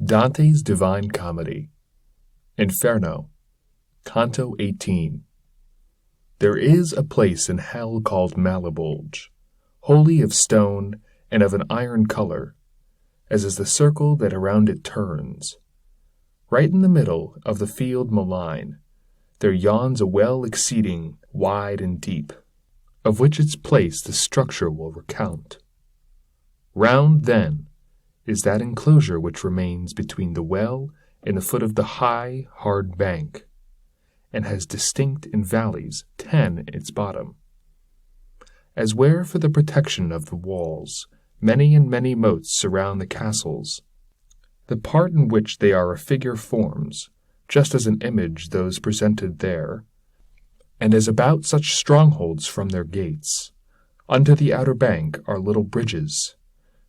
Dante's Divine Comedy. Inferno. Canto 18. There is a place in hell called Malebolge, wholly of stone and of an iron color, as is the circle that around it turns. Right in the middle of the field malign, there yawns a well exceeding wide and deep, of which its place the structure will recount. Round, then, is that enclosure which remains between the well and the foot of the high, hard bank, and has distinct in valleys 10 its bottom. As where for the protection of the walls, many and many moats surround the castles, the part in which they are a figure forms, just as an image those presented there, and as about such strongholds from their gates, unto the outer bank are little bridges.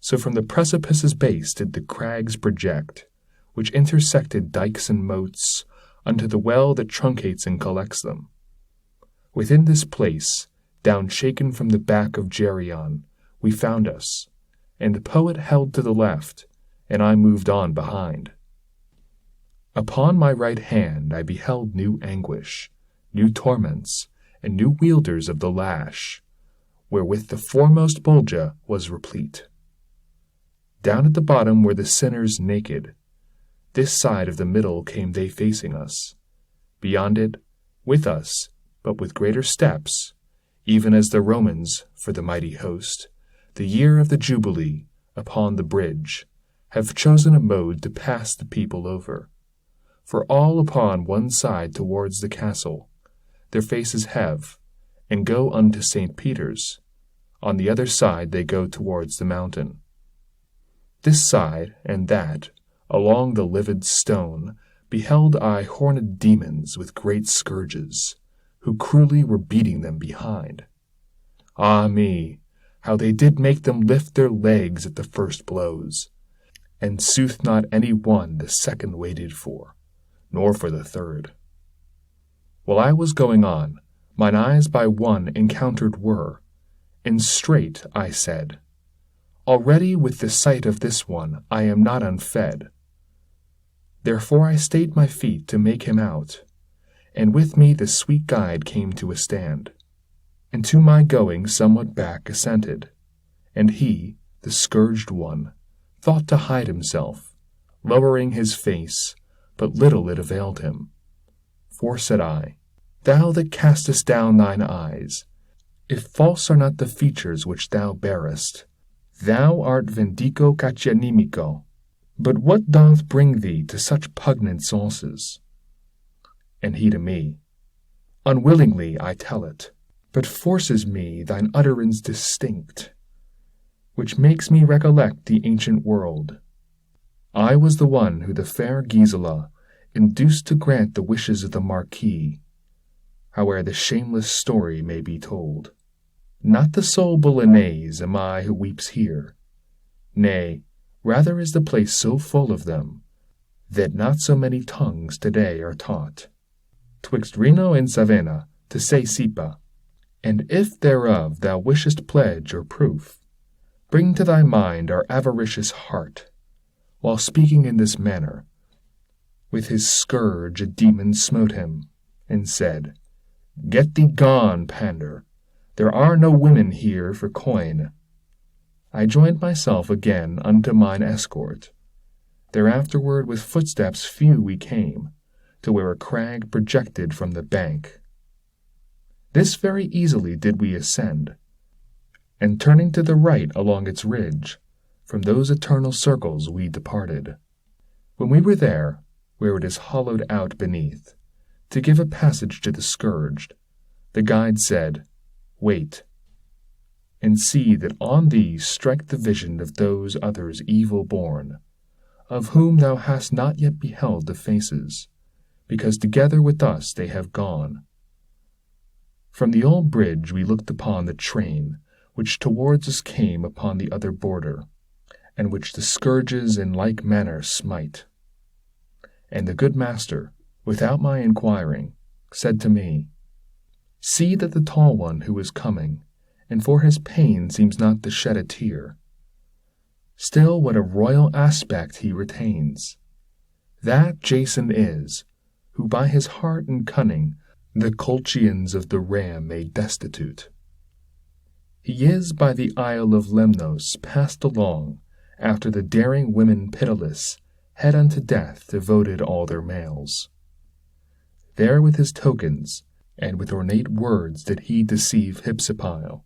So from the precipice's base did the crags project, which intersected dikes and moats, unto the well that truncates and collects them. Within this place, down shaken from the back of Geryon, we found us, and the poet held to the left, and I moved on behind. Upon my right hand I beheld new anguish, new torments, and new wielders of the lash, wherewith the foremost Bolgia was replete. Down at the bottom were the sinners naked. This side of the middle came they facing us. Beyond it, with us, but with greater steps, even as the Romans, for the mighty host, the year of the Jubilee, upon the bridge, have chosen a mode to pass the people over. For all upon one side towards the castle, their faces have, and go unto St. Peter's. On the other side they go towards the mountain. This side and that, along the livid stone, beheld I horned demons with great scourges, who cruelly were beating them behind. Ah me, how they did make them lift their legs at the first blows, and sooth not any one the second waited for, nor for the third. While I was going on, mine eyes by one encountered were, and straight I said, already with the sight of this one I am not unfed. Therefore I stayed my feet to make him out, and with me the sweet guide came to a stand, and to my going somewhat back assented, and he, the scourged one, thought to hide himself, lowering his face, but little it availed him. For, said I, thou that castest down thine eyes, if false are not the features which thou bearest, thou art vendico caccianimico. But what doth bring thee to such pugnant sauces? And he to me, unwillingly I tell it, but forces me thine utterance distinct, which makes me recollect the ancient world. I was the one who the fair Gisela induced to grant the wishes of the Marquis, howe'er the shameless story may be told. Not the sole Bolognese am I who weeps here. Nay, rather is the place so full of them, that not so many tongues today are taught. Twixt Reno and Savena, to say Sipa, and if thereof thou wishest pledge or proof, bring to thy mind our avaricious heart. While speaking in this manner, with his scourge a demon smote him, and said, Get thee gone, pander. There are no women here for coin. I joined myself again unto mine escort. Thereafterward with footsteps few we came, to where a crag projected from the bank. This very easily did we ascend, and turning to the right along its ridge, from those eternal circles we departed. When we were there, where it is hollowed out beneath, to give a passage to the scourged, the guide said, Wait, and see that on thee strike the vision of those others evil born, of whom thou hast not yet beheld the faces, because together with us they have gone. From the old bridge we looked upon the train, which towards us came upon the other border, and which the scourges in like manner smite. And the good master, without my inquiring, said to me, See that the tall one who is coming, and for his pain seems not to shed a tear. Still what a royal aspect he retains, That Jason is, who by his heart and cunning the Colchians of the Ram made destitute. He is by the Isle of Lemnos passed along, after the daring women pitiless had unto death devoted all their males. There with his tokens, and with ornate words did he deceive Hypsipyle,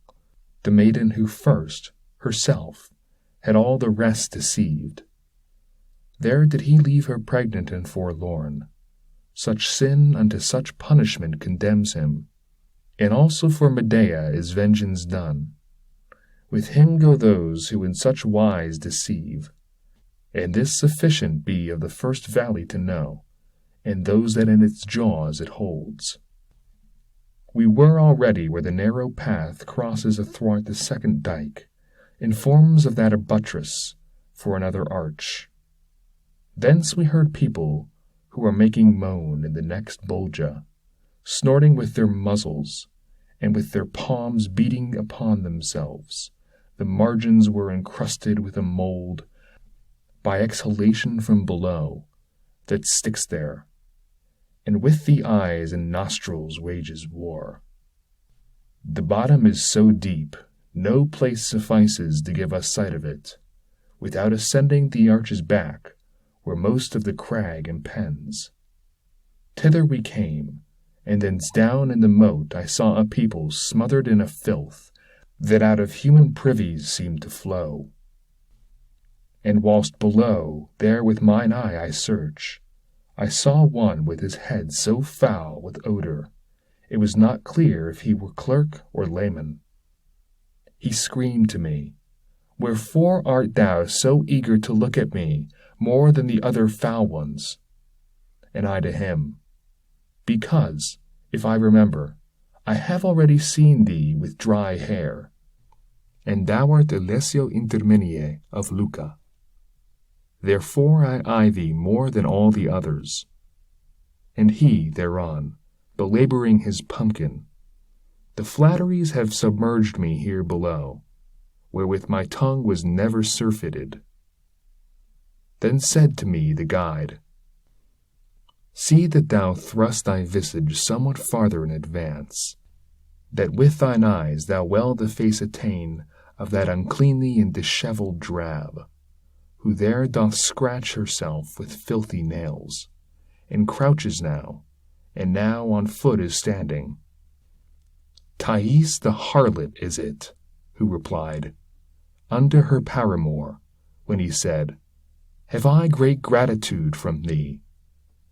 the maiden who first, herself, had all the rest deceived. There did he leave her pregnant and forlorn. Such sin unto such punishment condemns him, and also for Medea is vengeance done. With him go those who in such wise deceive, and this sufficient be of the first valley to know, and those that in its jaws it holds. We were already where the narrow path crosses athwart the second dike, in forms of that a buttress, for another arch. Thence we heard people who were making moan in the next bolgia, snorting with their muzzles, and with their palms beating upon themselves. The margins were encrusted with a mold, by exhalation from below, that sticks there, and with the eyes and nostrils wages war. The bottom is so deep, no place suffices to give us sight of it, without ascending the arch's back, where most of the crag impends. Thither we came, and thence down in the moat I saw a people smothered in a filth that out of human privies seemed to flow. And whilst below, there with mine eye I search, I saw one with his head so foul with odour, it was not clear if he were clerk or layman. He screamed to me, "Wherefore art thou so eager to look at me more than the other foul ones?" And I to him, "Because, if I remember, I have already seen thee with dry hair, and thou art the Lesio Intermenie of Luca. Therefore I eye thee more than all the others." And he thereon, belabouring his pumpkin, "The flatteries have submerged me here below, wherewith my tongue was never surfeited." Then said to me the guide, "See that thou thrust thy visage somewhat farther in advance, that with thine eyes thou well the face attain of that uncleanly and dishevelled drab, who there doth scratch herself with filthy nails, and crouches now, and now on foot is standing. Thais the harlot is it, who replied unto her paramour, when he said, Have I great gratitude from thee?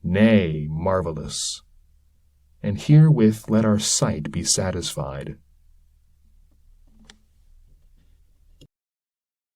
Nay, marvellous. And herewith let our sight be satisfied.